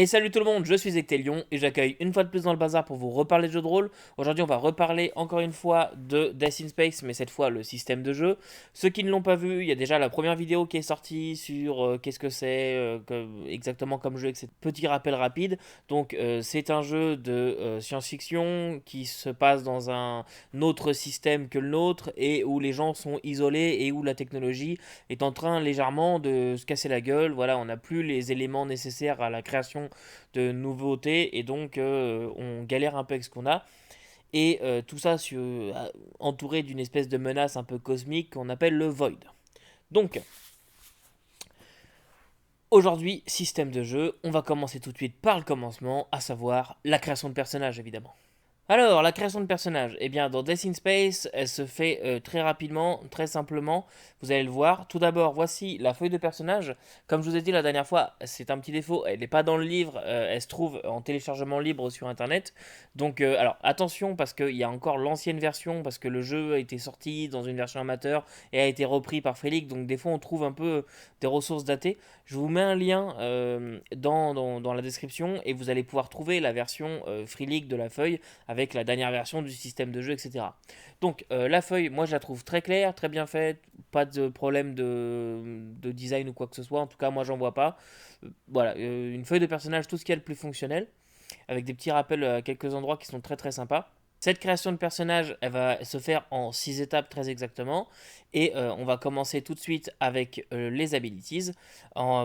Et salut tout le monde, je suis Ectelion et j'accueille une fois de plus dans le bazar pour vous reparler de jeux de rôle. Aujourd'hui on va reparler encore une fois de Death in Space, mais cette fois le système de jeu. Ceux qui ne l'ont pas vu, il y a déjà la première vidéo qui est sortie sur qu'est-ce que c'est exactement comme jeu, avec ce petit rappel rapide. Donc c'est un jeu de science-fiction qui se passe dans un autre système que le nôtre et où les gens sont isolés et où la technologie est en train légèrement de se casser la gueule. Voilà, on n'a plus les éléments nécessaires à la création de nouveautés et donc on galère un peu avec ce qu'on a. Et tout ça entouré d'une espèce de menace un peu cosmique qu'on appelle le Void. Donc, aujourd'hui, système de jeu, on va commencer tout de suite par le commencement, à savoir la création de personnages évidemment. Alors, la création de personnages, eh bien, dans Death in Space, elle se fait très rapidement, très simplement. Vous allez le voir. Tout d'abord, voici la feuille de personnage. Comme je vous ai dit la dernière fois, c'est un petit défaut. Elle n'est pas dans le livre. Elle se trouve en téléchargement libre sur Internet. Donc, alors attention parce qu'il y a encore l'ancienne version, parce que le jeu a été sorti dans une version amateur et a été repris par Frelic. Donc, des fois, on trouve un peu des ressources datées. Je vous mets un lien dans la description et vous allez pouvoir trouver la version Free League de la feuille avec la dernière version du système de jeu, etc. Donc la feuille, moi je la trouve très claire, très bien faite, pas de problème de design ou quoi que ce soit, en tout cas moi j'en vois pas. Voilà, une feuille de personnage, tout ce qui est le plus fonctionnel, avec des petits rappels à quelques endroits qui sont très très sympas. Cette création de personnage, elle va se faire en 6 étapes très exactement. Et on va commencer tout de suite avec les abilities.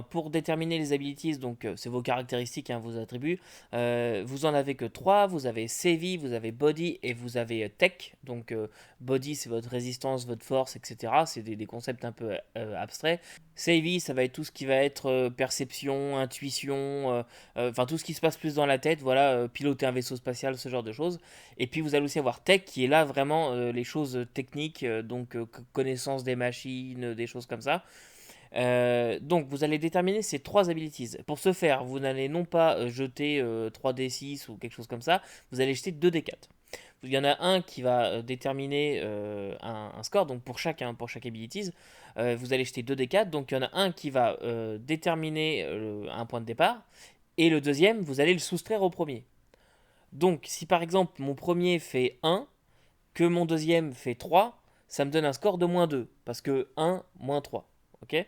Pour déterminer les abilities, donc c'est vos caractéristiques, hein, vos attributs, vous en avez que 3. Vous avez CV, vous avez body et vous avez tech. Donc body c'est votre résistance, votre force, etc. C'est des concepts un peu abstraits. CV, ça va être tout ce qui va être perception, intuition, enfin tout ce qui se passe plus dans la tête, voilà, piloter un vaisseau spatial, ce genre de choses. Et puis vous allez aussi avoir tech qui est là vraiment les choses techniques, donc connaissance des machines, des choses comme ça. Donc vous allez déterminer ces 3 abilities. Pour ce faire, vous n'allez non pas jeter 3d6 ou quelque chose comme ça, vous allez jeter 2d4. Il y en a un qui va déterminer un score, donc pour chaque abilities, vous allez jeter 2d4, donc il y en a un qui va déterminer un point de départ, et le deuxième, vous allez le soustraire au premier. Donc, si par exemple mon premier fait 1, que mon deuxième fait 3, ça me donne un score de moins 2. Parce que 1, moins 3. Ok.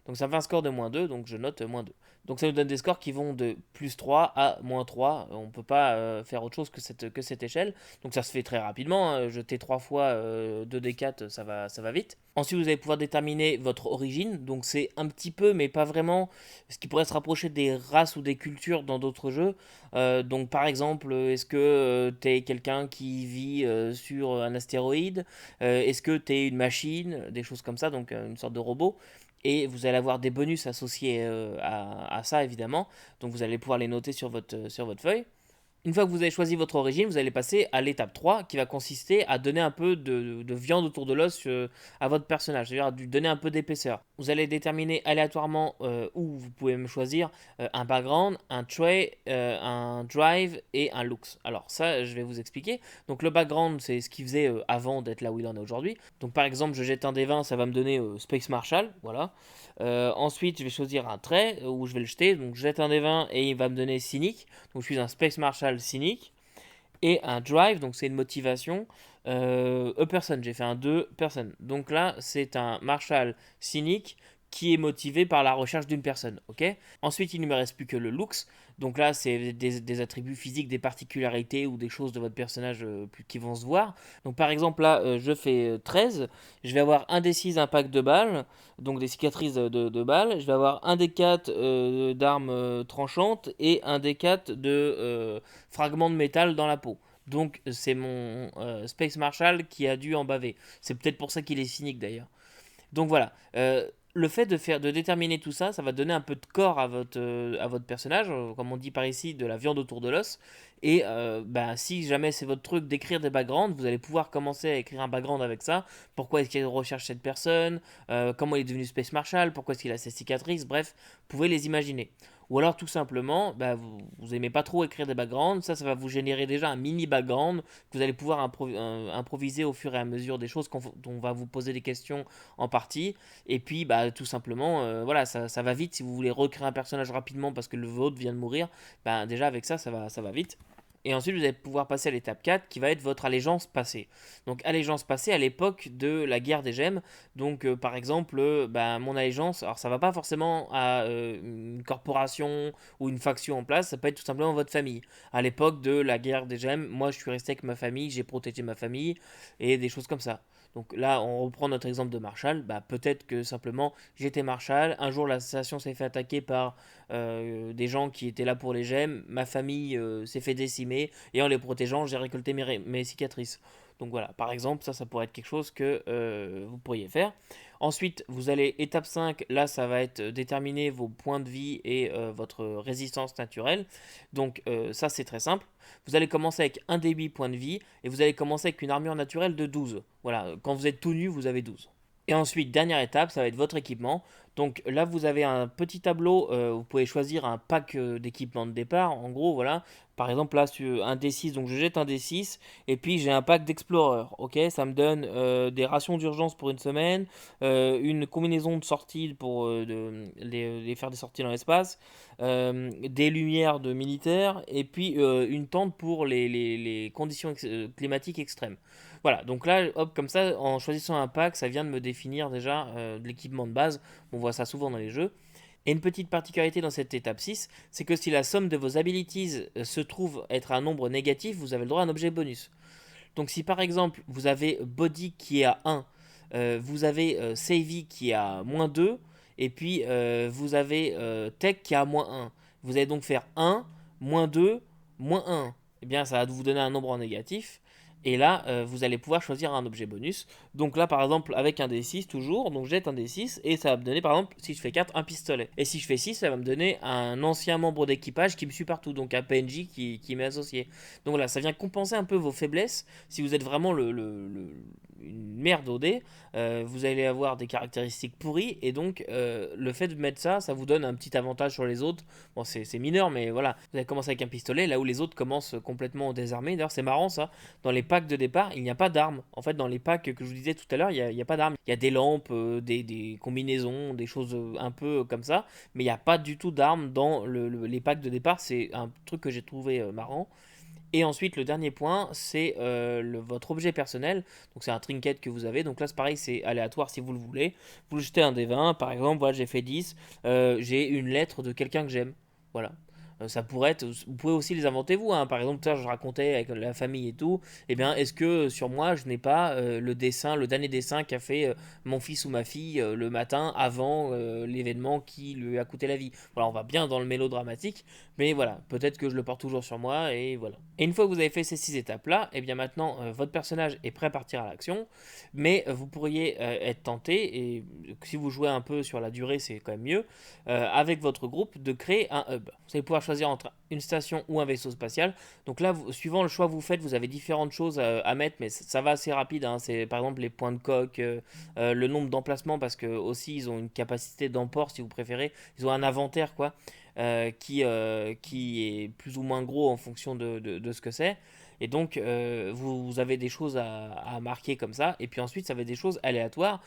Donc ça me fait un score de moins 2, donc je note moins 2. Donc ça nous donne des scores qui vont de plus 3 à moins 3. On ne peut pas faire autre chose que cette échelle. Donc ça se fait très rapidement, hein. Jeter 3 fois 2d4, ça va vite. Ensuite, vous allez pouvoir déterminer votre origine. Donc c'est un petit peu, mais pas vraiment, ce qui pourrait se rapprocher des races ou des cultures dans d'autres jeux. Donc par exemple, est-ce que tu es quelqu'un qui vit sur un astéroïde? Est-ce que tu es une machine? Des choses comme ça, donc une sorte de robot. Et vous allez avoir des bonus associés à ça, évidemment. Donc vous allez pouvoir les noter sur votre feuille. Une fois que vous avez choisi votre origine, vous allez passer à l'étape 3 qui va consister à donner un peu de viande autour de l'os à votre personnage, c'est-à-dire à lui donner un peu d'épaisseur. Vous allez déterminer aléatoirement où vous pouvez me choisir un background, un trait, un drive et un looks. Alors ça, je vais vous expliquer. Donc le background, c'est ce qu'il faisait avant d'être là où il en est aujourd'hui. Donc par exemple, je jette un des 20, ça va me donner Space Marshal, voilà. Ensuite, je vais choisir un trait où je vais le jeter. Donc je jette un des 20 et il va me donner cynique. Donc je suis un Space Marshal cynique. Et un drive, donc c'est une motivation. A person, j'ai fait un 2 person. Donc là, c'est un Marshal cynique qui est motivé par la recherche d'une personne. Ok. Ensuite, il ne me reste plus que le looks. Donc là, c'est des attributs physiques, des particularités ou des choses de votre personnage qui vont se voir. Donc par exemple, là, je fais 13. Je vais avoir un D6 impact de balles, donc des cicatrices de balles. Je vais avoir un D4 d'armes tranchantes et un D4 de fragments de métal dans la peau. Donc c'est mon Space Marshal qui a dû en baver. C'est peut-être pour ça qu'il est cynique d'ailleurs. Donc voilà. Le fait de déterminer tout ça, ça va donner un peu de corps à votre personnage, comme on dit par ici, de la viande autour de l'os. Et si jamais c'est votre truc d'écrire des backgrounds, vous allez pouvoir commencer à écrire un background avec ça. Pourquoi est-ce qu'il recherche cette personne, comment il est devenu Space Marshal, pourquoi est-ce qu'il a ses cicatrices, bref, vous pouvez les imaginer. Ou alors tout simplement, vous aimez pas trop écrire des backgrounds, ça va vous générer déjà un mini background que vous allez pouvoir improviser au fur et à mesure des choses dont on va vous poser des questions en partie. Et puis tout simplement, voilà, ça va vite si vous voulez recréer un personnage rapidement parce que le vôtre vient de mourir. Déjà avec ça va vite. Et ensuite, vous allez pouvoir passer à l'étape 4 qui va être votre allégeance passée. Donc, allégeance passée à l'époque de la guerre des gemmes. Donc, par exemple, mon allégeance, alors ça va pas forcément à une corporation ou une faction en place, ça peut être tout simplement votre famille. À l'époque de la guerre des gemmes, moi je suis resté avec ma famille, j'ai protégé ma famille et des choses comme ça. Donc là, on reprend notre exemple de Marshall. Peut-être que simplement j'étais Marshall. Un jour, la station s'est fait attaquer par des gens qui étaient là pour les gemmes. Ma famille s'est fait décimer et en les protégeant, j'ai récolté mes cicatrices. Donc voilà, par exemple, ça pourrait être quelque chose que vous pourriez faire. Ensuite, vous allez étape 5, là ça va être déterminer vos points de vie et votre résistance naturelle. Donc ça c'est très simple. Vous allez commencer avec un des 8 points de vie et vous allez commencer avec une armure naturelle de 12. Voilà, quand vous êtes tout nu, vous avez 12. Et ensuite, dernière étape, ça va être votre équipement. Donc là, vous avez un petit tableau, vous pouvez choisir un pack d'équipement de départ. En gros, voilà. Par exemple, là, sur un D6, donc je jette un D6, et puis j'ai un pack d'Explorer. Ok, ça me donne des rations d'urgence pour une semaine, une combinaison de sortie pour les faire des sorties dans l'espace, des lumières de militaires, et puis une tente pour les conditions climatiques extrêmes. Voilà, donc là, hop, comme ça, en choisissant un pack, ça vient de me définir déjà de l'équipement de base. On voit ça souvent dans les jeux. Et une petite particularité dans cette étape 6, c'est que si la somme de vos abilities se trouve être un nombre négatif, vous avez le droit à un objet bonus. Donc si par exemple vous avez Body qui est à 1, vous avez Savvy qui est à -2, et puis vous avez Tech qui est à -1. Vous allez donc faire 1, -2, -1. Eh bien ça va vous donner un nombre en négatif. Et là, vous allez pouvoir choisir un objet bonus. Donc là, par exemple, avec un D6 toujours, donc je jette un D6 et ça va me donner, par exemple, si je fais 4, un pistolet. Et si je fais 6, ça va me donner un ancien membre d'équipage qui me suit partout, donc un PNJ qui m'est associé. Donc voilà, ça vient compenser un peu vos faiblesses. Si vous êtes vraiment une merde au dé, vous allez avoir des caractéristiques pourries et donc le fait de mettre ça, ça vous donne un petit avantage sur les autres. Bon, c'est mineur, mais voilà, vous allez commencer avec un pistolet là où les autres commencent complètement désarmés. D'ailleurs, c'est marrant ça. Dans les packs de départ, il n'y a pas d'armes. En fait, dans les packs que je vous disais tout à l'heure, il n'y a pas d'armes. Il y a des lampes, des combinaisons, des choses un peu comme ça, mais il n'y a pas du tout d'armes dans les packs de départ. C'est un truc que j'ai trouvé marrant. Et ensuite, le dernier point, c'est votre objet personnel. Donc, c'est un trinket que vous avez. Donc là, c'est pareil, c'est aléatoire si vous le voulez. Vous jetez un des 20. Par exemple, voilà, j'ai fait 10. J'ai une lettre de quelqu'un que j'aime. Voilà. Ça pourrait être, vous pouvez aussi les inventer vous, hein. Par exemple, ça je racontais avec la famille et tout. Eh bien, est-ce que sur moi je n'ai pas le dernier dessin qu'a fait mon fils ou ma fille le matin avant l'événement qui lui a coûté la vie. Voilà, on va bien dans le mélodramatique, mais voilà, peut-être que je le porte toujours sur moi et voilà. Et une fois que vous avez fait ces 6 étapes là, eh bien maintenant votre personnage est prêt à partir à l'action, mais vous pourriez être tenté, et si vous jouez un peu sur la durée, c'est quand même mieux, avec votre groupe de créer un hub. Vous allez pouvoir choisir entre une station ou un vaisseau spatial. Donc là, suivant le choix que vous faites, vous avez différentes choses à mettre, mais ça va assez rapide, hein. C'est par exemple les points de coque, le nombre d'emplacements, parce que aussi ils ont une capacité d'emport si vous préférez. Ils ont un inventaire quoi, qui est plus ou moins gros en fonction de ce que c'est. Et donc, vous avez des choses à marquer comme ça. Et puis ensuite, ça va être des choses aléatoires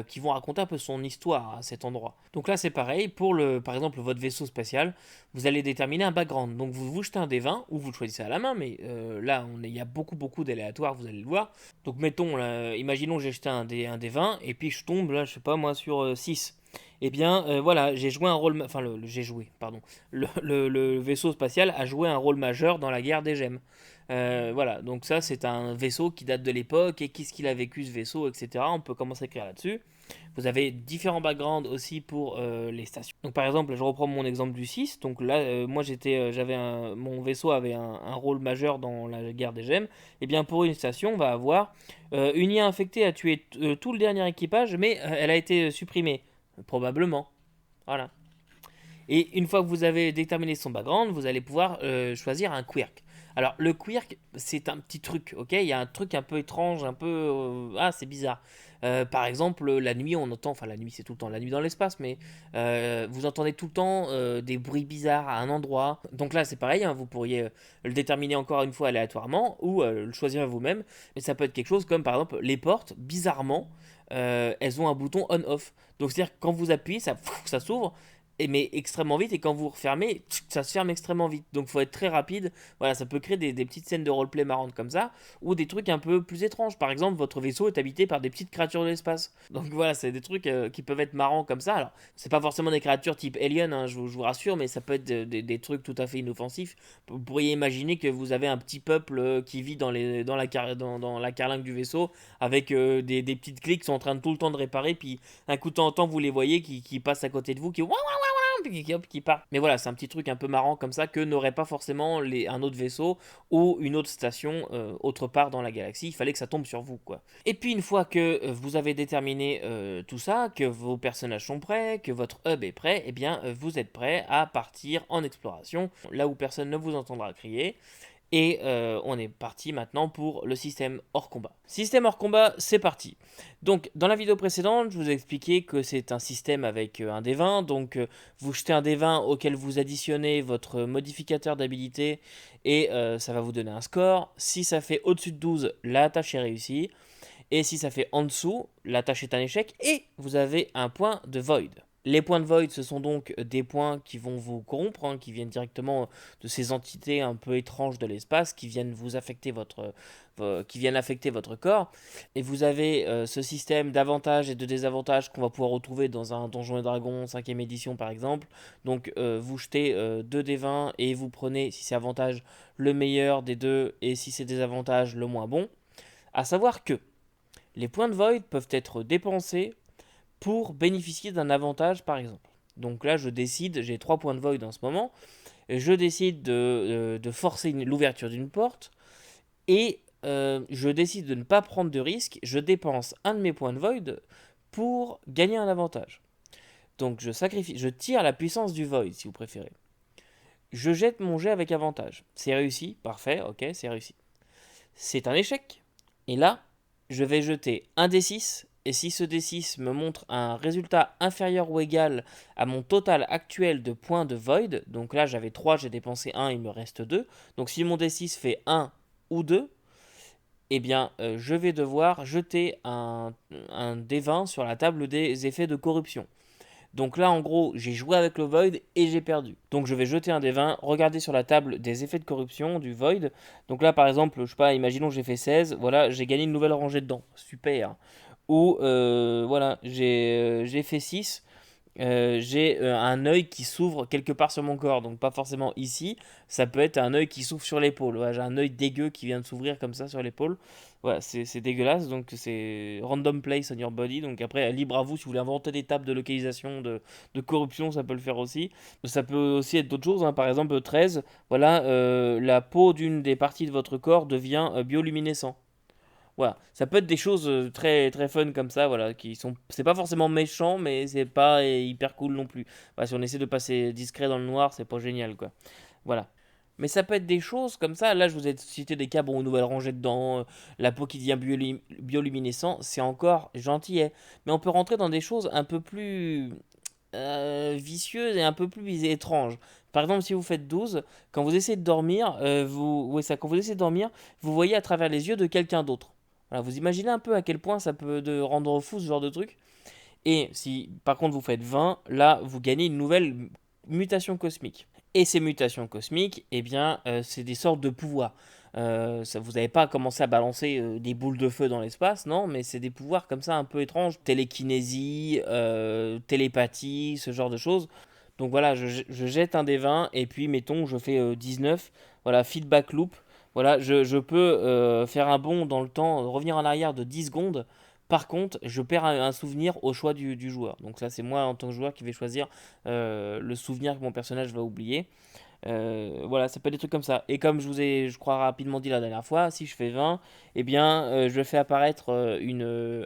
qui vont raconter un peu son histoire à cet endroit. Donc là, c'est pareil. Pour par exemple, votre vaisseau spatial, vous allez déterminer un background. Donc vous jetez un des 20 ou vous le choisissez à la main. Mais là, il y a beaucoup d'aléatoires, vous allez le voir. Donc mettons, là, imaginons que j'ai jeté un des 20 et puis je tombe, là, je sais pas moi, sur 6. Eh bien, voilà, j'ai joué un rôle. Enfin, j'ai joué, pardon. Le vaisseau spatial a joué un rôle majeur dans la guerre des gemmes. Voilà, donc ça, c'est un vaisseau qui date de l'époque et qu'est-ce qu'il a vécu ce vaisseau, etc. On peut commencer à écrire là-dessus. Vous avez différents backgrounds aussi pour les stations. Donc, par exemple, je reprends mon exemple du 6. Donc là, moi, mon vaisseau avait un rôle majeur dans la guerre des gemmes. Et bien, pour une station, on va avoir une IA infectée a tué tout le dernier équipage, mais elle a été supprimée. Probablement. Voilà. Et une fois que vous avez déterminé son background, vous allez pouvoir choisir un quirk. Alors, le quirk, c'est un petit truc, ok? Il y a un truc un peu étrange, un peu. Ah, c'est bizarre. Par exemple, la nuit, on entend. Enfin, la nuit, c'est tout le temps la nuit dans l'espace, mais vous entendez tout le temps des bruits bizarres à un endroit. Donc là, c'est pareil, hein, vous pourriez le déterminer encore une fois aléatoirement ou le choisir vous-même. Mais ça peut être quelque chose comme, par exemple, les portes, bizarrement, elles ont un bouton on-off. Donc, c'est-à-dire que quand vous appuyez, ça s'ouvre mais extrêmement vite et quand vous refermez, ça se ferme extrêmement vite. Donc faut être très rapide. Voilà, ça peut créer des petites scènes de roleplay marrantes comme ça ou des trucs un peu plus étranges. Par exemple, votre vaisseau est habité par des petites créatures de l'espace. Donc voilà, c'est des trucs qui peuvent être marrants comme ça. Alors, c'est pas forcément des créatures type alien, hein, je vous rassure, mais ça peut être des trucs tout à fait inoffensifs. Vous pourriez imaginer que vous avez un petit peuple qui vit dans la carlingue du vaisseau avec des petites clés qui sont en train de tout le temps de réparer, puis un coup de temps en temps vous les voyez qui passent à côté de vous, qui part. Mais voilà, c'est un petit truc un peu marrant comme ça que n'aurait pas forcément un autre vaisseau ou une autre station autre part dans la galaxie. Il fallait que ça tombe sur vous, quoi. Et puis une fois que vous avez déterminé tout ça, que vos personnages sont prêts, que votre hub est prêt, eh bien vous êtes prêt à partir en exploration, là où personne ne vous entendra crier. Et on est parti maintenant pour le système hors combat. Système hors combat, c'est parti. Donc, dans la vidéo précédente, je vous ai expliqué que c'est un système avec un D20. Donc, vous jetez un D20 auquel vous additionnez votre modificateur d'habilité et ça va vous donner un score. Si ça fait au-dessus de 12, la tâche est réussie. Et si ça fait en dessous, la tâche est un échec et vous avez un point de void. Les points de void, ce sont donc des points qui vont vous corrompre, hein, qui viennent directement de ces entités un peu étranges de l'espace, qui viennent vous affecter qui viennent affecter votre corps. Et vous avez ce système d'avantages et de désavantages qu'on va pouvoir retrouver dans un Donjons et Dragons 5ème édition par exemple. Donc vous jetez 2 d20 et vous prenez, si c'est avantage, le meilleur des deux, et si c'est désavantage, le moins bon. À savoir que les points de void peuvent être dépensés pour bénéficier d'un avantage par exemple. Donc là je décide, j'ai 3 points de void en ce moment, je décide de forcer l'ouverture d'une porte et je décide de ne pas prendre de risque, je dépense un de mes points de void pour gagner un avantage. Donc je tire la puissance du void si vous préférez. Je jette mon jet avec avantage. C'est réussi, parfait, ok, c'est réussi. C'est un échec. Et là, je vais jeter un D6. Et si ce D6 me montre un résultat inférieur ou égal à mon total actuel de points de void, donc là j'avais 3, j'ai dépensé 1, il me reste 2. Donc si mon D6 fait 1 ou 2, eh bien je vais devoir jeter un D20 sur la table des effets de corruption. Donc là, en gros, j'ai joué avec le Void et j'ai perdu. Donc je vais jeter un des 20, regarder sur la table des effets de corruption du Void. Donc là, par exemple, je sais pas, imaginons que j'ai fait 16, voilà, j'ai gagné une nouvelle rangée dedans. Super. Ou voilà, j'ai fait 6. J'ai un œil qui s'ouvre quelque part sur mon corps, donc pas forcément ici. Ça peut être un œil qui s'ouvre sur l'épaule. Ouais, j'ai un œil dégueu qui vient de s'ouvrir comme ça sur l'épaule. Voilà, c'est dégueulasse, donc c'est random place on your body. Donc après, libre à vous si vous voulez inventer des tables de localisation, de corruption, ça peut le faire aussi. Ça peut aussi être d'autres choses, hein. Par exemple 13, voilà, la peau d'une des parties de votre corps devient bioluminescent. Voilà, ça peut être des choses très très fun comme ça, voilà, qui sont, c'est pas forcément méchant, mais c'est pas hyper cool non plus. Voilà, si on essaie de passer discret dans le noir, c'est pas génial, quoi. Voilà. Mais ça peut être des choses comme ça. Là, je vous ai cité des cas, bon, une nouvelle rangée dedans, la peau qui devient bioluminescent, c'est encore gentillet. Mais on peut rentrer dans des choses un peu plus vicieuses et un peu plus étranges. Par exemple, si vous faites 12, quand vous essayez de dormir, quand vous essayez de dormir, vous voyez à travers les yeux de quelqu'un d'autre. Voilà, vous imaginez un peu à quel point ça peut de rendre fou ce genre de truc. Et si par contre vous faites 20, là vous gagnez une nouvelle mutation cosmique. Et ces mutations cosmiques, eh bien, c'est des sortes de pouvoirs. Vous n'avez pas commencé à balancer des boules de feu dans l'espace, non, mais c'est des pouvoirs comme ça un peu étranges. Télékinésie, télépathie, ce genre de choses. Donc voilà, je jette un des 20 et puis mettons, je fais 19. Voilà, feedback loop. Voilà, je peux faire un bond dans le temps, revenir en arrière de 10 secondes. Par contre, je perds un souvenir au choix du joueur. Donc là, c'est moi en tant que joueur qui vais choisir le souvenir que mon personnage va oublier. Voilà, ça peut être des trucs comme ça. Et comme je vous ai, je crois, rapidement dit la dernière fois, si je fais 20, eh bien, je fais apparaître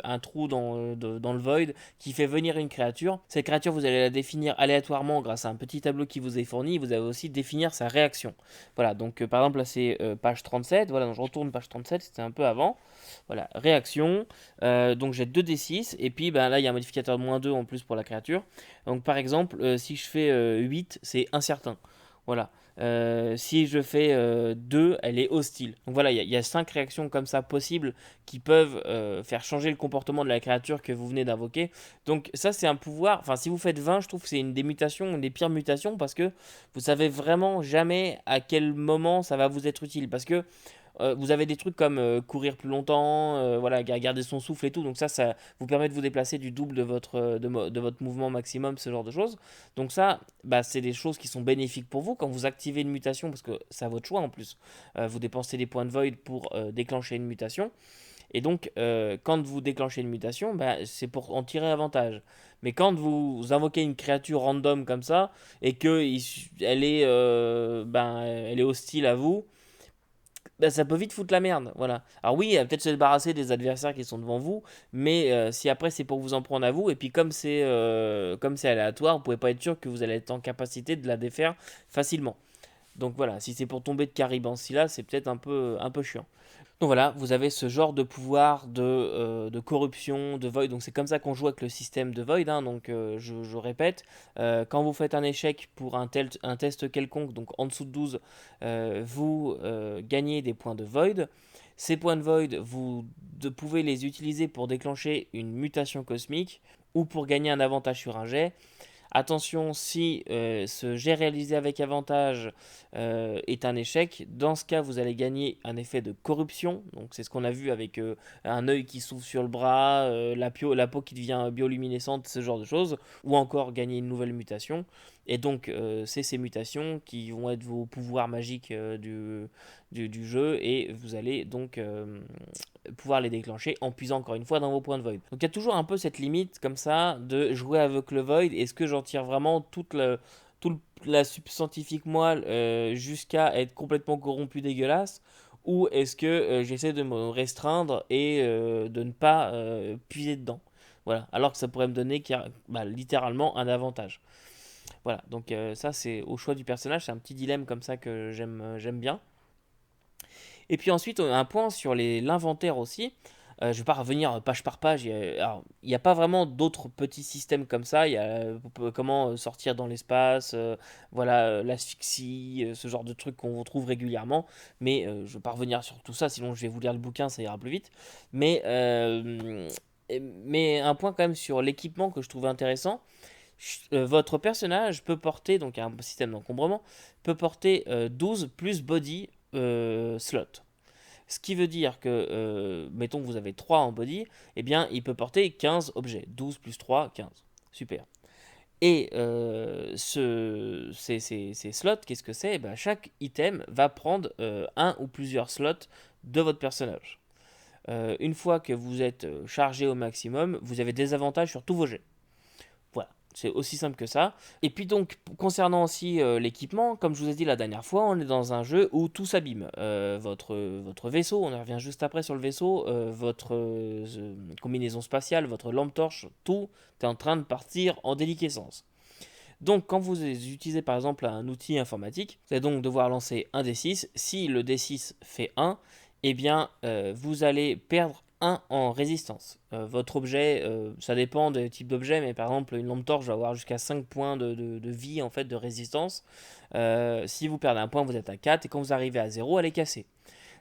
un trou dans le void qui fait venir une créature. Cette créature, vous allez la définir aléatoirement grâce à un petit tableau qui vous est fourni. Vous allez aussi définir sa réaction. Voilà, donc par exemple, là, c'est page 37. Voilà, donc je retourne page 37, c'était un peu avant. Voilà, réaction. Donc j'ai 2d6. Et puis, ben, là, il y a un modificateur de -2 en plus pour la créature. Donc par exemple, si je fais 8, c'est incertain. Voilà. Si je fais 2, elle est hostile. Donc voilà, il y a 5 réactions comme ça possibles qui peuvent faire changer le comportement de la créature que vous venez d'invoquer. Donc ça, c'est un pouvoir. Enfin, si vous faites 20, je trouve que c'est une des mutations, une des pires mutations, parce que vous savez vraiment jamais à quel moment ça va vous être utile. Parce que vous avez des trucs comme courir plus longtemps, voilà, garder son souffle et tout. Donc ça vous permet de vous déplacer du double de votre mouvement maximum, ce genre de choses. Donc ça, bah, c'est des choses qui sont bénéfiques pour vous quand vous activez une mutation, parce que c'est à votre choix en plus. Vous dépensez des points de void pour déclencher une mutation. Et donc, quand vous déclenchez une mutation, bah, c'est pour en tirer avantage. Mais quand vous invoquez une créature random comme ça, et elle est hostile à vous, bah, ça peut vite foutre la merde, voilà. Alors oui, peut-être se débarrasser des adversaires qui sont devant vous, mais si après c'est pour vous en prendre à vous, et puis comme c'est aléatoire, vous pouvez pas être sûr que vous allez être en capacité de la défaire facilement. Donc voilà, si c'est pour tomber de Caribansi là, c'est peut-être un peu chiant. Donc voilà, vous avez ce genre de pouvoir de corruption, de void. Donc c'est comme ça qu'on joue avec le système de void, hein. Donc je répète, quand vous faites un échec pour un test quelconque, donc en dessous de 12, vous gagnez des points de void. Ces points de void, pouvez les utiliser pour déclencher une mutation cosmique ou pour gagner un avantage sur un jet. Attention, si ce jet réalisé avec avantage est un échec, dans ce cas, vous allez gagner un effet de corruption. Donc, c'est ce qu'on a vu avec un œil qui s'ouvre sur le bras, la peau qui devient bioluminescente, ce genre de choses. Ou encore gagner une nouvelle mutation. Et donc, c'est ces mutations qui vont être vos pouvoirs magiques du jeu. Et vous allez donc pouvoir les déclencher en puisant encore une fois dans vos points de void. Donc il y a toujours un peu cette limite comme ça de jouer avec le void. Est-ce que j'en tire vraiment toute la substantifique moelle jusqu'à être complètement corrompu dégueulasse, ou est-ce que j'essaie de me restreindre et de ne pas puiser dedans, voilà, alors que ça pourrait me donner littéralement un avantage. Voilà, donc ça c'est au choix du personnage, c'est un petit dilemme comme ça que j'aime bien. Et puis ensuite, un point sur l'inventaire aussi. Je ne vais pas revenir page par page. Il n'y a pas vraiment d'autres petits systèmes comme ça. Il y a comment sortir dans l'espace, voilà, l'asphyxie, ce genre de trucs qu'on retrouve régulièrement. Mais je ne vais pas revenir sur tout ça, sinon je vais vous lire le bouquin, ça ira plus vite. Mais, euh, mais un point quand même sur l'équipement que je trouvais intéressant. Votre personnage peut porter, donc un système d'encombrement, peut porter 12 plus body slot. Ce qui veut dire que, mettons que vous avez 3 en body, eh bien, il peut porter 15 objets. 12 plus 3, 15. Super. Et ces slots, qu'est-ce que c'est? Eh ben, chaque item va prendre un ou plusieurs slots de votre personnage. Une fois que vous êtes chargé au maximum, vous avez des avantages sur tous vos jets. Voilà, c'est aussi simple que ça. Et puis donc, concernant aussi l'équipement, comme je vous ai dit la dernière fois, on est dans un jeu où tout s'abîme. Votre vaisseau, on y revient juste après sur le vaisseau, votre combinaison spatiale, votre lampe torche, tout est en train de partir en déliquescence. Donc quand vous utilisez par exemple un outil informatique, vous allez donc devoir lancer un D6. Si le D6 fait 1, eh bien vous allez perdre 1 en résistance. Votre objet, ça dépend des types d'objets, mais par exemple une lampe torche va avoir jusqu'à 5 points de vie en fait de résistance. Si vous perdez un point, vous êtes à 4, et quand vous arrivez à 0, elle est cassée.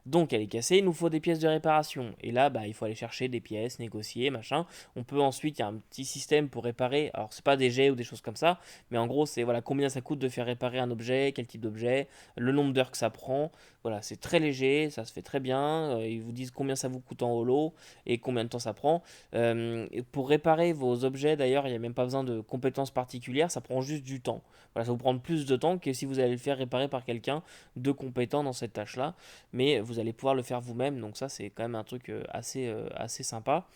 Donc elle est cassée, il nous faut des pièces de réparation. Et là, bah, il faut aller chercher des pièces, négocier, machin. On peut ensuite, il y a un petit système pour réparer. Alors c'est pas des jets ou des choses comme ça, mais en gros c'est voilà combien ça coûte de faire réparer un objet, quel type d'objet, le nombre d'heures que ça prend. Voilà, c'est très léger, ça se fait très bien. Ils vous disent combien ça vous coûte en holo et combien de temps ça prend. Et pour réparer vos objets, d'ailleurs, il n'y a même pas besoin de compétences particulières, ça prend juste du temps. Voilà, ça vous prend plus de temps que si vous allez le faire réparer par quelqu'un de compétent dans cette tâche-là, mais vous allez pouvoir le faire vous-même, donc ça c'est quand même un truc assez sympa,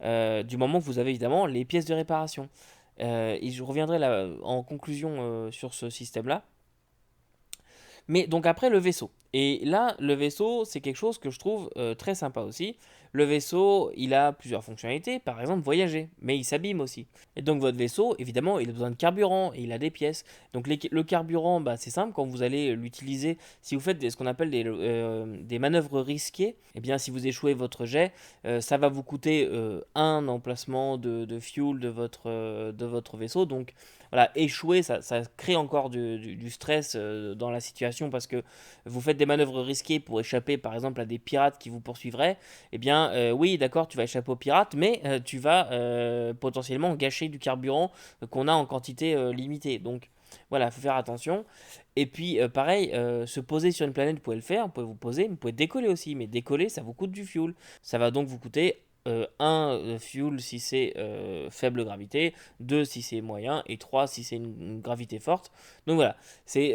du moment que vous avez évidemment les pièces de réparation. Et je reviendrai là en conclusion sur ce système-là. Mais donc après le vaisseau. Et là, le vaisseau, c'est quelque chose que je trouve très sympa aussi. Le vaisseau, il a plusieurs fonctionnalités, par exemple voyager, mais il s'abîme aussi. Et donc votre vaisseau, évidemment, il a besoin de carburant et il a des pièces. Donc le carburant, bah, c'est simple, quand vous allez l'utiliser, si vous faites ce qu'on appelle des manœuvres risquées, eh bien si vous échouez votre jet, ça va vous coûter un emplacement de fuel de votre vaisseau. Donc voilà, échouer, ça crée encore du stress dans la situation parce que vous faites des manœuvres risquées pour échapper par exemple à des pirates qui vous poursuivraient. Eh bien oui, d'accord, tu vas échapper aux pirates, mais tu vas potentiellement gâcher du carburant qu'on a en quantité limitée. Donc voilà, il faut faire attention. Et puis pareil, se poser sur une planète, vous pouvez le faire, vous pouvez vous poser, vous pouvez décoller aussi, mais décoller, ça vous coûte du fuel. Ça va donc vous coûter un fuel si c'est faible gravité, 2 si c'est moyen, et 3 si c'est une gravité forte. Donc voilà, il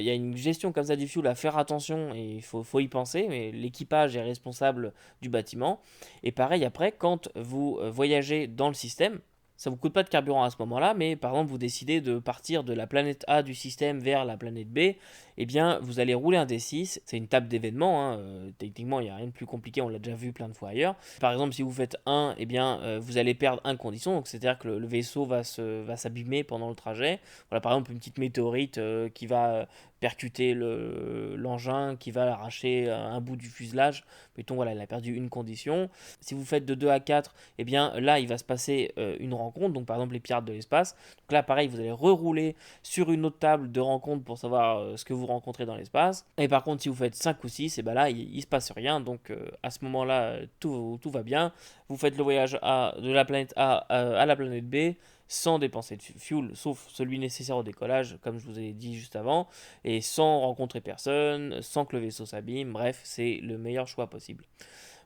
y a une gestion comme ça du fuel à faire attention, et faut y penser, mais l'équipage est responsable du bâtiment. Et pareil après, quand vous voyagez dans le système, ça vous coûte pas de carburant à ce moment-là, mais par exemple vous décidez de partir de la planète A du système vers la planète B, eh bien vous allez rouler un D6, c'est une table d'événements, hein, techniquement il n'y a rien de plus compliqué, on l'a déjà vu plein de fois ailleurs. Par exemple si vous faites 1, eh bien vous allez perdre 1 condition, donc c'est-à-dire que le vaisseau va s'abîmer pendant le trajet. Voilà, par exemple une petite météorite qui va percuter l'engin, qui va arracher un bout du fuselage, mettons voilà, il a perdu une condition. Si vous faites de 2 à 4, eh bien là il va se passer une rencontre, donc par exemple les pirates de l'espace. Donc là pareil, vous allez rerouler sur une autre table de rencontre pour savoir ce que vous rencontrez dans l'espace. Et par contre si vous faites 5 ou 6, et ben là il se passe rien, donc à ce moment-là tout va bien. Vous faites le voyage de la planète A à la planète B sans dépenser de fuel, sauf celui nécessaire au décollage, comme je vous ai dit juste avant, et sans rencontrer personne, sans que le vaisseau s'abîme. Bref, c'est le meilleur choix possible.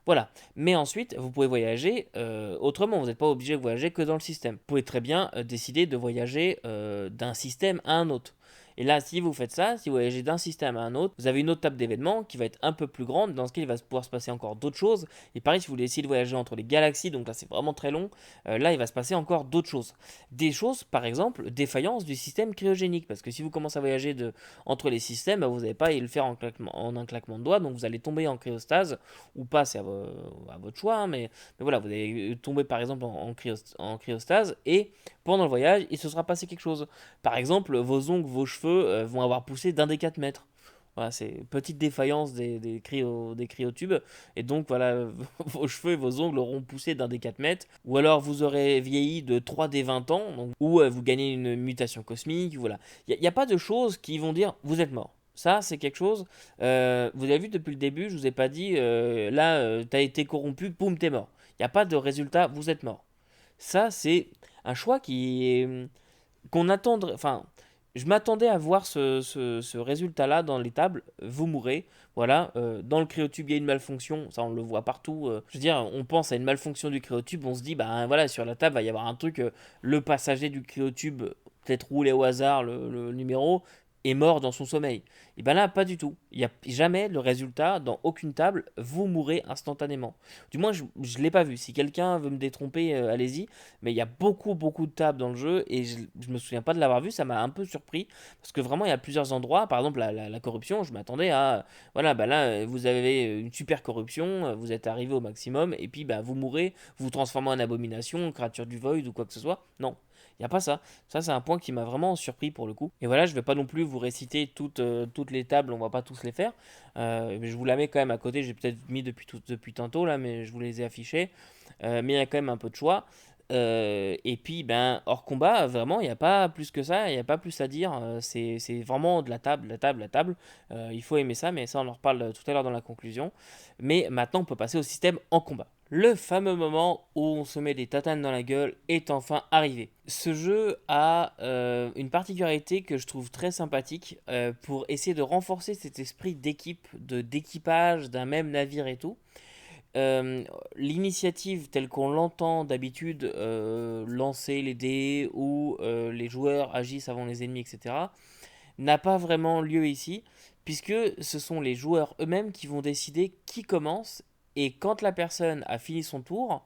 Voilà. Mais ensuite, vous pouvez voyager autrement. Vous n'êtes pas obligé de voyager que dans le système. Vous pouvez très bien décider de voyager d'un système à un autre. Et là, si vous faites ça, si vous voyagez d'un système à un autre, vous avez une autre table d'événements qui va être un peu plus grande, dans ce cas il va pouvoir se passer encore d'autres choses. Et pareil, si vous décidez de voyager entre les galaxies, donc là c'est vraiment très long, là il va se passer encore d'autres choses. Des choses, par exemple, défaillance du système cryogénique. Parce que si vous commencez à voyager entre les systèmes, bah, vous n'allez pas le faire en un claquement de doigts, donc vous allez tomber en cryostase, ou pas, c'est à votre choix, hein, mais voilà, vous allez tomber par exemple en cryostase, et pendant le voyage, il se sera passé quelque chose. Par exemple, vos ongles, vos cheveux vont avoir poussé d'un des 4 mètres. Voilà, c'est une petite défaillance des cryotubes. Et donc, voilà, vos cheveux et vos ongles auront poussé d'un des 4 mètres. Ou alors, vous aurez vieilli de 3 des 20 ans. Donc, ou vous gagnez une mutation cosmique. Voilà. Il n'y a pas de choses qui vont dire vous êtes mort. Ça, c'est quelque chose. Vous avez vu depuis le début, je vous ai pas dit là, t'as été corrompu, boum, t'es mort. Il n'y a pas de résultat, vous êtes mort. Ça, c'est un choix qu'on attendrait. Enfin, je m'attendais à voir ce résultat-là dans les tables. Vous mourrez. Voilà. Dans le cryotube, il y a une malfonction. Ça, on le voit partout. Je veux dire, on pense à une malfonction du cryotube. On se dit, bah voilà, sur la table, il va y avoir un truc. Le passager du cryotube, peut-être roulé au hasard le numéro, est mort dans son sommeil. Et ben là, pas du tout. Il n'y a jamais le résultat dans aucune table. Vous mourrez instantanément. Du moins, je ne l'ai pas vu. Si quelqu'un veut me détromper, allez-y. Mais il y a beaucoup, beaucoup de tables dans le jeu et je ne me souviens pas de l'avoir vu. Ça m'a un peu surpris parce que vraiment, il y a plusieurs endroits. Par exemple, la corruption, je m'attendais à. Voilà, bah là, vous avez une super corruption, vous êtes arrivé au maximum et puis bah, vous mourrez, vous vous transformez en abomination, en créature du void ou quoi que ce soit. Non. Il n'y a pas ça. Ça, c'est un point qui m'a vraiment surpris pour le coup. Et voilà, je ne vais pas non plus vous réciter toutes les tables, on va pas tous les faire. Mais je vous la mets quand même à côté. J'ai peut-être mis depuis tantôt là, mais je vous les ai affichés. Mais il y a quand même un peu de choix. Et puis, ben, hors combat, vraiment, il n'y a pas plus que ça, il n'y a pas plus à dire. C'est vraiment de la table, la table, la table. Il faut aimer ça, mais ça, on en reparle tout à l'heure dans la conclusion. Mais maintenant, on peut passer au système en combat. Le fameux moment où on se met des tatanes dans la gueule est enfin arrivé. Ce jeu a une particularité que je trouve très sympathique pour essayer de renforcer cet esprit d'équipe, d'équipage d'un même navire et tout. L'initiative telle qu'on l'entend d'habitude, lancer les dés ou les joueurs agissent avant les ennemis, etc., n'a pas vraiment lieu ici, puisque ce sont les joueurs eux-mêmes qui vont décider qui commence, et quand la personne a fini son tour,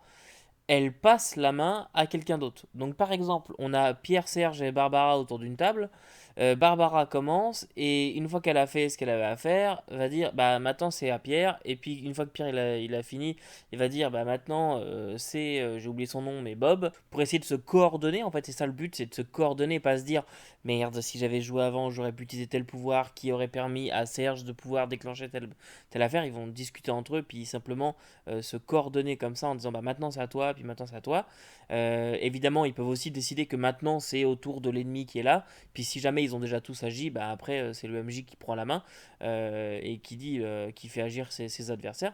elle passe la main à quelqu'un d'autre. Donc par exemple, on a Pierre, Serge et Barbara autour d'une table. Barbara commence et une fois qu'elle a fait ce qu'elle avait à faire, va dire bah maintenant c'est à Pierre. Et puis une fois que Pierre il a fini, il va dire bah maintenant c'est, j'ai oublié son nom, mais Bob, pour essayer de se coordonner. En fait, c'est ça le but, c'est de se coordonner, pas se dire merde, si j'avais joué avant, j'aurais pu utiliser tel pouvoir qui aurait permis à Serge de pouvoir déclencher telle affaire. Ils vont discuter entre eux, puis simplement se coordonner comme ça en disant bah maintenant c'est à toi, puis maintenant c'est à toi. Évidemment, ils peuvent aussi décider que maintenant c'est au tour de l'ennemi qui est là. Puis si jamais ils ont déjà tous agi, bah après c'est le MJ qui prend la main et qui fait agir ses adversaires.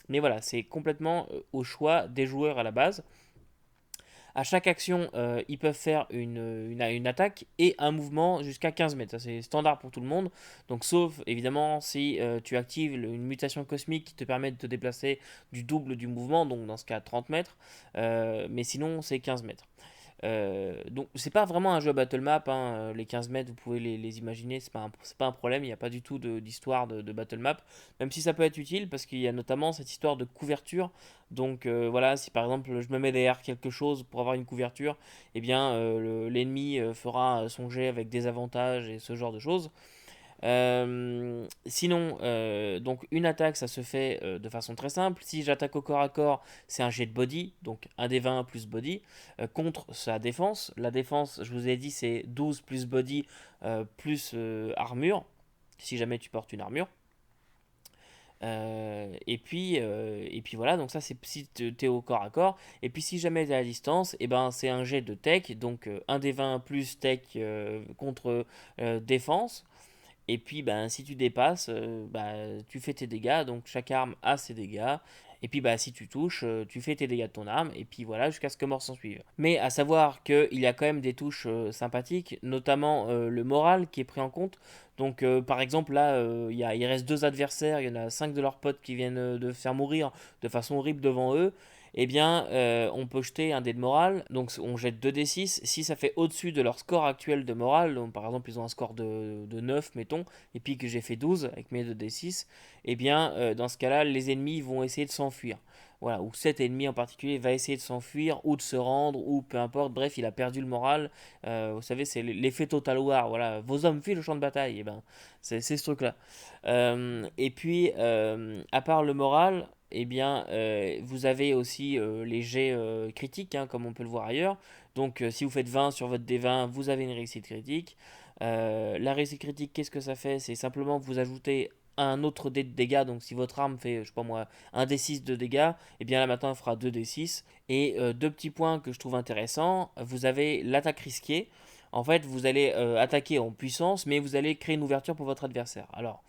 Mais voilà, c'est complètement au choix des joueurs à la base. À chaque action, ils peuvent faire une attaque et un mouvement jusqu'à 15 mètres. Ça, c'est standard pour tout le monde. Donc, sauf évidemment si tu actives une mutation cosmique qui te permet de te déplacer du double du mouvement, donc dans ce cas 30 mètres. Mais sinon, c'est 15 mètres. Donc c'est pas vraiment un jeu battle map, hein. Les 15 mètres vous pouvez les imaginer, c'est pas un problème, il n'y a pas du tout d'histoire de battle map, même si ça peut être utile parce qu'il y a notamment cette histoire de couverture. Donc voilà, si par exemple je me mets derrière quelque chose pour avoir une couverture, eh bien l'ennemi fera son jet avec des avantages et ce genre de choses. Sinon, donc une attaque, ça se fait de façon très simple. Si j'attaque au corps à corps, c'est un jet de body, donc un des 20 plus body, contre sa défense. La défense, je vous ai dit, c'est 12 plus body plus armure, si jamais tu portes une armure. Et puis voilà, donc ça c'est si tu es au corps à corps. Et puis si jamais tu es à distance, et ben c'est un jet de tech, donc un des 20 plus tech contre défense. Et puis, ben, si tu dépasses, bah, tu fais tes dégâts. Donc, chaque arme a ses dégâts. Et puis, bah, si tu touches, tu fais tes dégâts de ton arme. Et puis voilà, jusqu'à ce que mort s'en suive. Mais à savoir qu'il y a quand même des touches sympathiques, notamment le moral qui est pris en compte. Donc, par exemple, là, il reste deux adversaires. Il y en a cinq de leurs potes qui viennent de faire mourir de façon horrible devant eux. Eh bien, on peut jeter un dé de morale. Donc, on jette 2d6. Si ça fait au-dessus de leur score actuel de morale, donc par exemple, ils ont un score de 9, mettons, et puis que j'ai fait 12 avec mes 2d6, eh bien, dans ce cas-là, les ennemis vont essayer de s'enfuir. Voilà, ou cet ennemi en particulier va essayer de s'enfuir, ou de se rendre, ou peu importe, bref, il a perdu le moral. Vous savez, c'est l'effet Total War. Voilà, vos hommes fuient le champ de bataille. Et ben, c'est ce truc-là. Et puis, à part le moral, eh bien, vous avez aussi les jets critiques, hein, comme on peut le voir ailleurs. Donc, si vous faites 20 sur votre D20, vous avez une réussite critique. La réussite critique, qu'est-ce que ça fait? C'est simplement que vous ajoutez un autre dé de dégâts. Donc, si votre arme fait, je sais pas moi, un D6 de dégâts, eh bien là maintenant, elle fera 2 D6. Et deux petits points que je trouve intéressants. Vous avez l'attaque risquée. En fait, vous allez attaquer en puissance, mais vous allez créer une ouverture pour votre adversaire. Alors,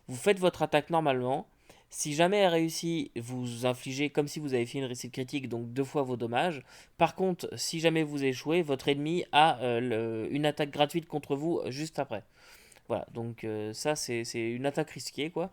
vous faites votre attaque normalement. Si jamais elle réussit, vous infligez comme si vous avez fait une réussite critique, donc deux fois vos dommages. Par contre, si jamais vous échouez, votre ennemi a une attaque gratuite contre vous juste après. Voilà, donc ça c'est une attaque risquée quoi.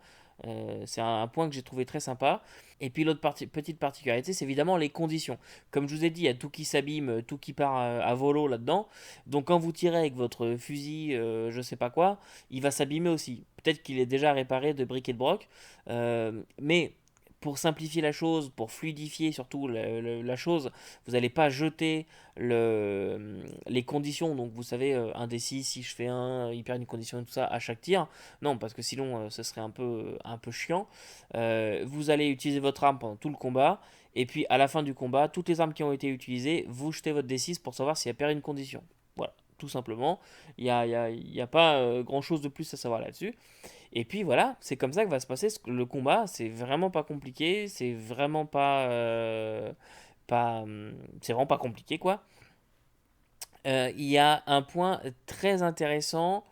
C'est un point que j'ai trouvé très sympa. Et puis l'autre petite particularité, c'est évidemment les conditions. Comme je vous ai dit, il y a tout qui s'abîme, tout qui part à volo là-dedans. Donc quand vous tirez avec votre fusil, je sais pas quoi, il va s'abîmer aussi. Peut-être qu'il est déjà réparé de briques et de broc. Mais pour simplifier la chose, pour fluidifier surtout la chose, vous n'allez pas jeter les conditions. Donc vous savez, un des 6 si je fais un, il perd une condition et tout ça à chaque tir. Non, parce que sinon ce serait un peu chiant. Vous allez utiliser votre arme pendant tout le combat. Et puis à la fin du combat, toutes les armes qui ont été utilisées, vous jetez votre D6 pour savoir si elle perd une condition. Voilà, tout simplement. Il y a pas grand chose de plus à savoir là-dessus. Et puis voilà, c'est comme ça que va se passer le combat. C'est vraiment pas compliqué. C'est vraiment pas compliqué quoi. Il y a un point très intéressant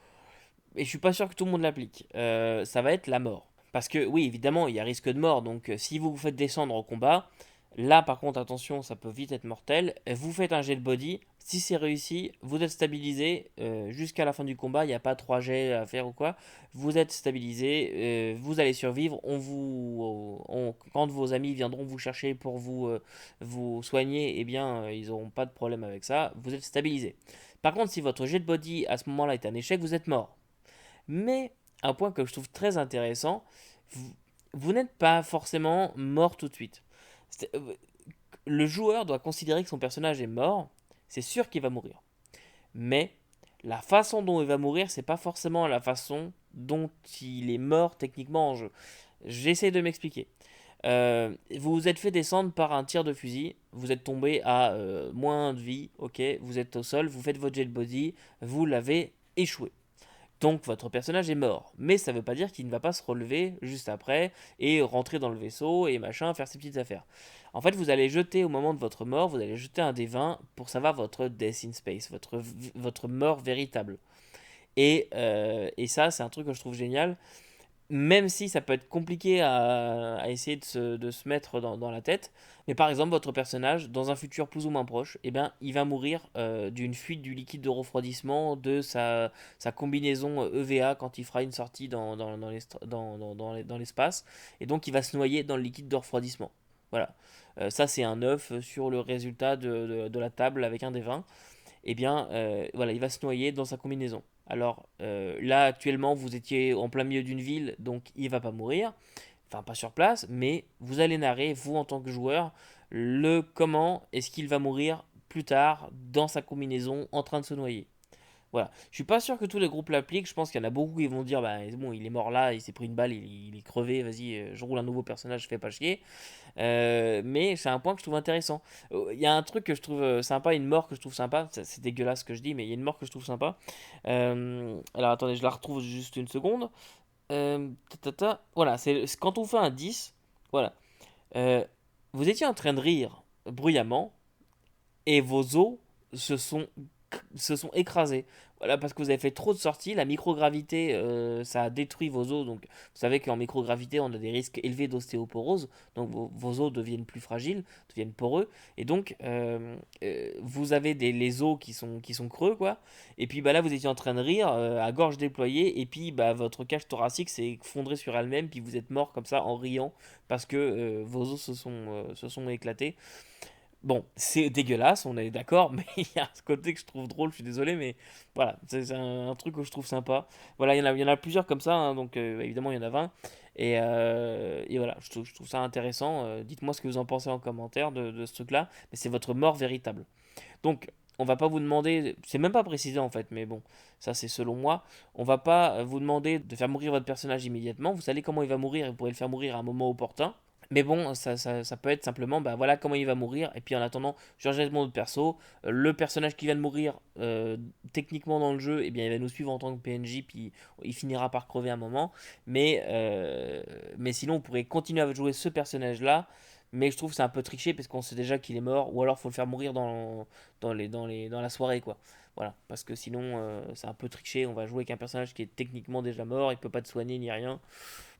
et je suis pas sûr que tout le monde l'applique. Ça va être la mort. Parce que oui, évidemment, il y a risque de mort. Donc si vous vous faites descendre au combat, là par contre, attention, ça peut vite être mortel. Vous faites un jet de body. Si c'est réussi, vous êtes stabilisé jusqu'à la fin du combat. Il n'y a pas 3 jets à faire ou quoi. Vous êtes stabilisé. Vous allez survivre. Quand vos amis viendront vous chercher pour vous soigner, eh bien, ils n'auront pas de problème avec ça. Vous êtes stabilisé. Par contre, si votre jet de body à ce moment-là est un échec, vous êtes mort. Mais un point que je trouve très intéressant, vous, vous n'êtes pas forcément mort tout de suite. Le joueur doit considérer que son personnage est mort, c'est sûr qu'il va mourir. Mais La façon dont il va mourir, c'est pas forcément la façon dont il est mort techniquement en jeu. J'essaie de m'expliquer. Vous vous êtes fait descendre par un tir de fusil, vous êtes tombé à moins de vie, ok, vous êtes au sol, vous faites votre jet body, vous l'avez échoué. Donc votre personnage est mort. Mais ça ne veut pas dire qu'il ne va pas se relever juste après et rentrer dans le vaisseau et machin, faire ses petites affaires. En fait, vous allez jeter au moment de votre mort, vous allez jeter un des 20 pour savoir votre death in space, votre mort véritable. Et ça, c'est un truc que je trouve génial, même si ça peut être compliqué à essayer de se mettre dans la tête. Mais par exemple, votre personnage, dans un futur plus ou moins proche, eh ben, il va mourir d'une fuite du liquide de refroidissement de sa combinaison EVA quand il fera une sortie dans l'espace. Et donc, il va se noyer dans le liquide de refroidissement. Voilà. Ça, c'est un œuf sur le résultat de la table avec un des 20. Eh bien, voilà, il va se noyer dans sa combinaison. Alors là, actuellement, vous étiez en plein milieu d'une ville, donc il va pas mourir, enfin pas sur place, mais vous allez narrer, vous en tant que joueur, le comment est-ce qu'il va mourir plus tard dans sa combinaison en train de se noyer. Voilà. Je suis pas sûr que tous les groupes l'appliquent. Je pense qu'il y en a beaucoup qui vont dire bah c'est bon, il est mort là, il s'est pris une balle, il est crevé, vas-y, je roule un nouveau personnage, je fais pas chier. Mais c'est un point que je trouve intéressant. Il y a un truc que je trouve sympa, une mort que je trouve sympa. C'est dégueulasse ce que je dis, mais il y a une mort que je trouve sympa. Alors attendez, je la retrouve juste une seconde. Voilà, c'est quand on fait un 10. Voilà. Euh, Vous étiez en train de rire bruyamment et vos os se sont, se sont écrasés. Voilà, parce que vous avez fait trop de sorties, la microgravité, ça a détruit vos os. Donc, vous savez qu'en microgravité, on a des risques élevés d'ostéoporose. Donc, vos os deviennent plus fragiles, deviennent poreux. Et donc, vous avez les os qui sont creux, quoi. Et puis, bah, là, vous étiez en train de rire, à gorge déployée. Et puis, bah, votre cage thoracique s'est effondrée sur elle-même. Puis, vous êtes mort comme ça en riant parce que vos os se sont éclatés. Bon, c'est dégueulasse, on est d'accord, mais il y a ce côté que je trouve drôle, je suis désolé, mais voilà, c'est un truc que je trouve sympa. Voilà, il y en a plusieurs comme ça, hein, donc évidemment il y en a 20. Et voilà, je trouve ça intéressant. Dites-moi ce que vous en pensez en commentaire de ce truc-là, mais c'est votre mort véritable. Donc, on va pas vous demander, c'est même pas précisé en fait, mais bon, ça c'est selon moi. On va pas vous demander de faire mourir votre personnage immédiatement. Vous savez comment il va mourir et vous pourrez le faire mourir à un moment opportun. Mais bon, ça peut être simplement, bah voilà comment il va mourir. Et puis en attendant, je rejette mon autre perso. Le personnage qui vient de mourir, techniquement dans le jeu, eh bien, il va nous suivre en tant que PNJ, puis il finira par crever un moment. Mais sinon, vous pourrez continuer à jouer ce personnage-là. Mais je trouve que c'est un peu triché parce qu'on sait déjà qu'il est mort. Ou alors, faut le faire mourir dans la soirée, quoi. Voilà, parce que sinon, c'est un peu triché. On va jouer avec un personnage qui est techniquement déjà mort, il peut pas te soigner ni rien.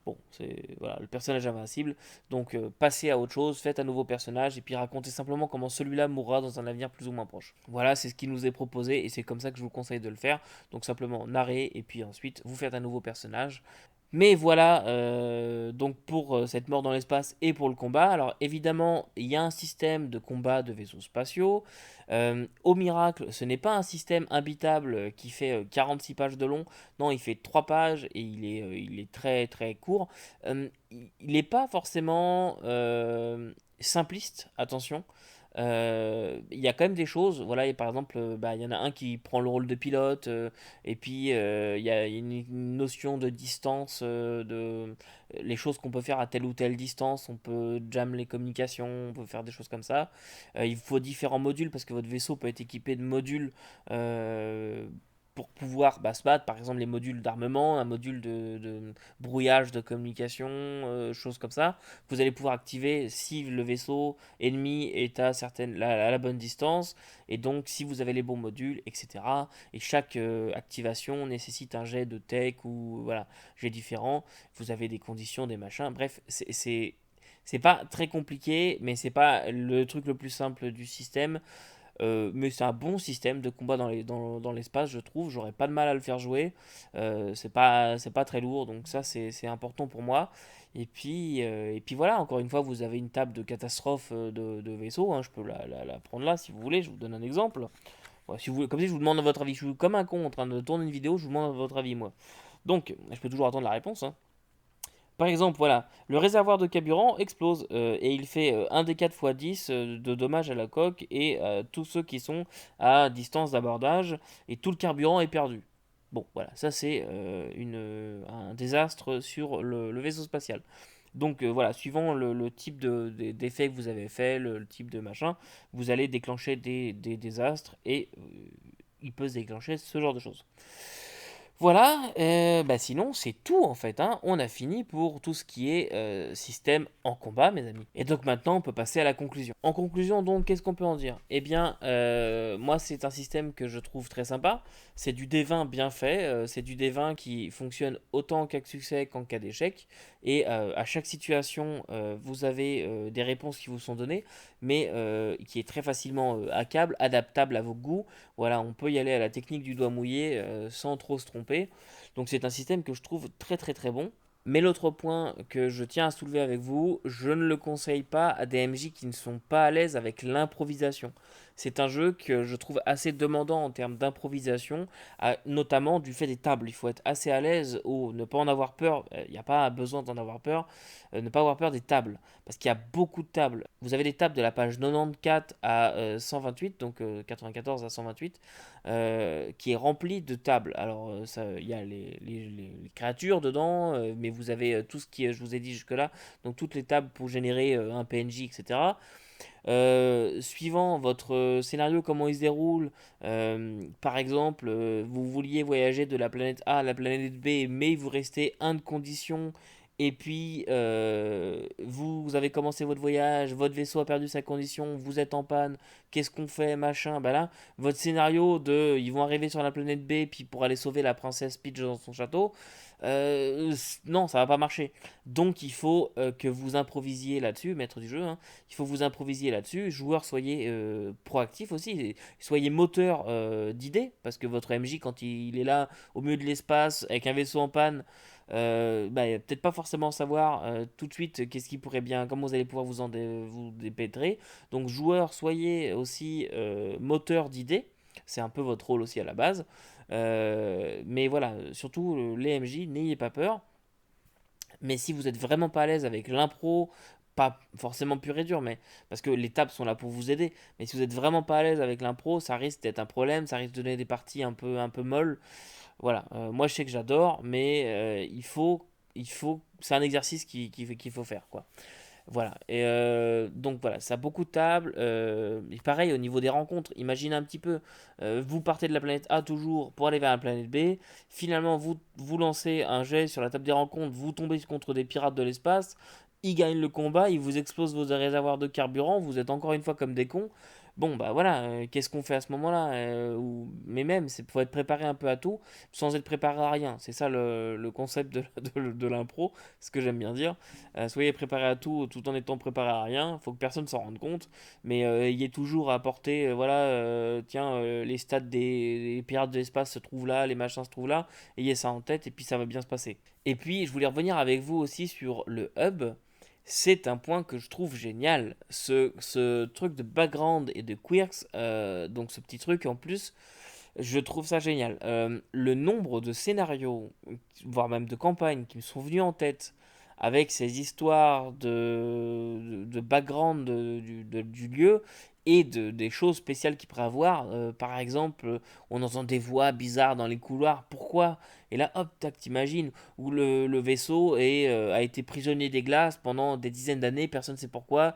Bon, c'est voilà, le personnage invincible. Donc passez à autre chose, faites un nouveau personnage et puis racontez simplement comment celui-là mourra dans un avenir plus ou moins proche. Voilà, c'est ce qui nous est proposé et c'est comme ça que je vous conseille de le faire. Donc simplement narrer et puis ensuite vous faites un nouveau personnage. Mais voilà, donc pour cette mort dans l'espace et pour le combat. Alors évidemment, il y a un système de combat de vaisseaux spatiaux. Au miracle, ce n'est pas un système imbitable qui fait 46 pages de long. Non, il fait 3 pages et il est très très court. Il n'est pas forcément simpliste, attention. Il y a quand même des choses, voilà, et par exemple, bah, il y en a un qui prend le rôle de pilote, et puis il y a une notion de distance, les choses qu'on peut faire à telle ou telle distance, on peut jam les communications, on peut faire des choses comme ça. Il faut différents modules parce que votre vaisseau peut être équipé de modules euh, pour pouvoir se battre, par exemple les modules d'armement, un module de brouillage de communication, choses comme ça. Vous allez pouvoir activer si le vaisseau ennemi est à la bonne distance, et donc si vous avez les bons modules, etc. Et chaque activation nécessite un jet de tech ou voilà, jet différent. Vous avez des conditions, des machins. Bref, c'est pas très compliqué, mais c'est pas le truc le plus simple du système. Mais c'est un bon système de combat dans l'espace, je trouve. J'aurais pas de mal à le faire jouer. C'est pas très lourd, donc ça c'est important pour moi. Et puis voilà, encore une fois, vous avez une table de catastrophe de vaisseau, hein. Je peux la prendre là si vous voulez. Je vous donne un exemple. Ouais, si vous voulez, comme si je vous demande votre avis. Je suis comme un con en train de tourner une vidéo, je vous demande votre avis, moi. Donc, je peux toujours attendre la réponse, hein. Par exemple, voilà, le réservoir de carburant explose et il fait 1 d 4 x 10 de dommages à la coque et tous ceux qui sont à distance d'abordage et tout le carburant est perdu. Bon, voilà, ça c'est un désastre sur le vaisseau spatial. Donc voilà, suivant le type d'effet que vous avez fait, le type de machin, vous allez déclencher des désastres et il peut se déclencher ce genre de choses. Voilà, bah sinon c'est tout en fait, hein. On a fini pour tout ce qui est système en combat, mes amis. Et donc maintenant on peut passer à la conclusion. En conclusion donc, qu'est-ce qu'on peut en dire? Eh bien, moi c'est un système que je trouve très sympa. C'est du D20 bien fait, c'est du D20 qui fonctionne autant en cas de succès qu'en cas d'échec. Et à chaque situation, vous avez des réponses qui vous sont données, mais qui est très facilement hackable, adaptable à vos goûts. Voilà, on peut y aller à la technique du doigt mouillé sans trop se tromper. Donc c'est un système que je trouve très très très bon. Mais l'autre point que je tiens à soulever avec vous, je ne le conseille pas à des MJ qui ne sont pas à l'aise avec l'improvisation. C'est un jeu que je trouve assez demandant en termes d'improvisation, notamment du fait des tables. Il faut être assez à l'aise ou ne pas en avoir peur. Il n'y a pas besoin d'en avoir peur. Ne pas avoir peur des tables. Parce qu'il y a beaucoup de tables. Vous avez des tables de la page 94 à 128, donc 94 à 128, qui est remplie de tables. Alors, il y a les créatures dedans, mais vous avez tout ce qui, je vous ai dit jusque-là, donc toutes les tables pour générer un PNJ, etc. Suivant votre scénario, comment il se déroule, par exemple, vous vouliez voyager de la planète A à la planète B, mais il vous restait un de conditions, et puis vous avez commencé votre voyage, votre vaisseau a perdu sa condition, vous êtes en panne, qu'est-ce qu'on fait, machin, bah là, votre scénario de ils vont arriver sur la planète B, puis pour aller sauver la princesse Peach dans son château, non, ça va pas marcher. Donc il faut que vous improvisiez là-dessus, maître du jeu, hein, il faut vous improvisiez là-dessus. Joueurs, soyez proactifs aussi. Soyez moteur d'idées. Parce que votre MJ, quand il est là au milieu de l'espace, avec un vaisseau en panne, bah, peut-être pas forcément savoir tout de suite qu'est-ce qui pourrait bien, comment vous allez pouvoir vous dépêtrer. Donc, joueurs, soyez aussi moteur d'idées. C'est un peu votre rôle aussi à la base. Mais voilà, surtout les MJ, n'ayez pas peur. Mais si vous êtes vraiment pas à l'aise avec l'impro, pas forcément pur et dur, mais parce que les tables sont là pour vous aider. Mais si vous êtes vraiment pas à l'aise avec l'impro, ça risque d'être un problème, ça risque de donner des parties un peu molles. Voilà, moi je sais que j'adore, mais c'est un exercice qu'il faut faire, quoi. Voilà. Et donc voilà, ça a beaucoup de tables. Et pareil au niveau des rencontres. Imaginez un petit peu, vous partez de la planète A toujours pour aller vers la planète B. Finalement, vous lancez un jet sur la table des rencontres, vous tombez contre des pirates de l'espace. Ils gagnent le combat, ils vous explosent vos réservoirs de carburant, vous êtes encore une fois comme des cons. Bon, bah voilà, qu'est-ce qu'on fait à ce moment-là mais même, il faut être préparé un peu à tout sans être préparé à rien. C'est ça le concept de l'impro, ce que j'aime bien dire. Soyez préparé à tout tout en étant préparé à rien. Il faut que personne s'en rende compte. Mais ayez toujours à apporter, voilà, tiens, les stats des pirates de l'espace se trouvent là, les machins se trouvent là. Ayez ça en tête et puis ça va bien se passer. Et puis, je voulais revenir avec vous aussi sur le hub. C'est un point que je trouve génial. Ce truc de background et de quirks, donc ce petit truc en plus, je trouve ça génial. Le nombre de scénarios, voire même de campagnes qui me sont venus en tête avec ces histoires de background du lieu et des choses spéciales qu'il pourrait avoir. Par exemple, on entend des voix bizarres dans les couloirs. Pourquoi? Et là, hop, tac, t'imagines, où le vaisseau a été prisonnier des glaces pendant des dizaines d'années, personne ne sait pourquoi.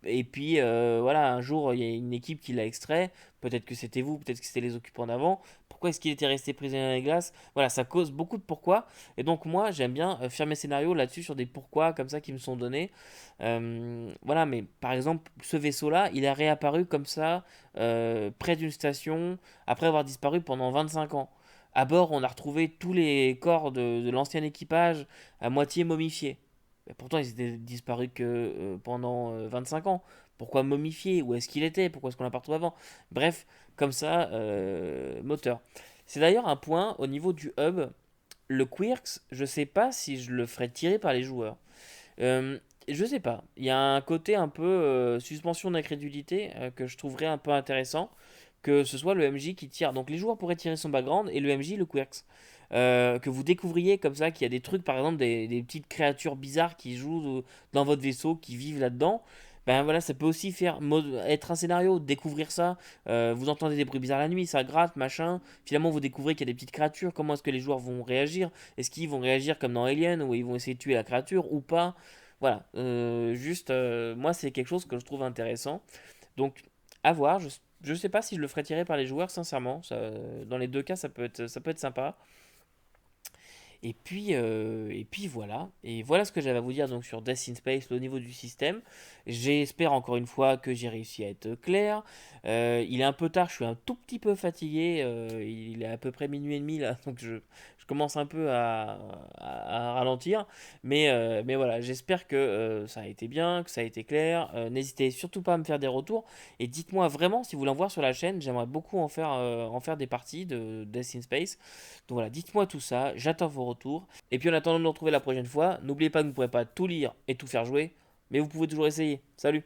Et puis voilà, un jour il y a une équipe qui l'a extrait. Peut-être que c'était vous, peut-être que c'était les occupants d'avant. Pourquoi est-ce qu'il était resté prisonnier dans les glaces? Voilà, ça cause beaucoup de pourquoi. Et donc moi j'aime bien faire mes scénarios là-dessus sur des pourquoi comme ça qui me sont donnés. Voilà, mais par exemple ce vaisseau-là, il a réapparu comme ça près d'une station après avoir disparu pendant 25 ans. À bord, on a retrouvé tous les corps de l'ancien équipage à moitié momifiés. Mais pourtant, ils étaient disparus que pendant 25 ans. Pourquoi momifier? Où est-ce qu'il était? Pourquoi est-ce qu'on l'a pas retrouvé avant? Bref, comme ça, moteur. C'est d'ailleurs un point au niveau du hub. Le Quirks, je sais pas si je le ferais tirer par les joueurs. Je sais pas. Il y a un côté un peu suspension d'incrédulité que je trouverais un peu intéressant. Que ce soit le MJ qui tire. Donc les joueurs pourraient tirer son background et le MJ le Quirks. que vous découvriez comme ça, qu'il y a des trucs, par exemple, des petites créatures bizarres qui jouent dans votre vaisseau, qui vivent là-dedans. Ben voilà, ça peut aussi être un scénario, découvrir ça. Vous entendez des bruits bizarres la nuit, ça gratte, machin. Finalement, vous découvrez qu'il y a des petites créatures. Comment est-ce que les joueurs vont réagir? Est-ce qu'ils vont réagir comme dans Alien, où ils vont essayer de tuer la créature ou pas? Voilà, moi, c'est quelque chose que je trouve intéressant. Donc, à voir. Je sais pas si je le ferais tirer par les joueurs, sincèrement. Dans les deux cas, ça peut être sympa. Et puis voilà. Et voilà ce que j'avais à vous dire donc sur Death in Space au niveau du système. J'espère encore une fois que j'ai réussi à être clair. Il est un peu tard, je suis un tout petit peu fatigué. Il est à peu près minuit et demi là, donc je commence un peu à ralentir. Mais voilà, j'espère que ça a été bien, que ça a été clair. N'hésitez surtout pas à me faire des retours. Et dites-moi vraiment si vous voulez en voir sur la chaîne. J'aimerais beaucoup en faire des parties de Death in Space. Donc voilà, dites-moi tout ça, j'attends vos retours. Et puis en attendant de nous retrouver la prochaine fois, n'oubliez pas que vous ne pourrez pas tout lire et tout faire jouer, mais vous pouvez toujours essayer. Salut!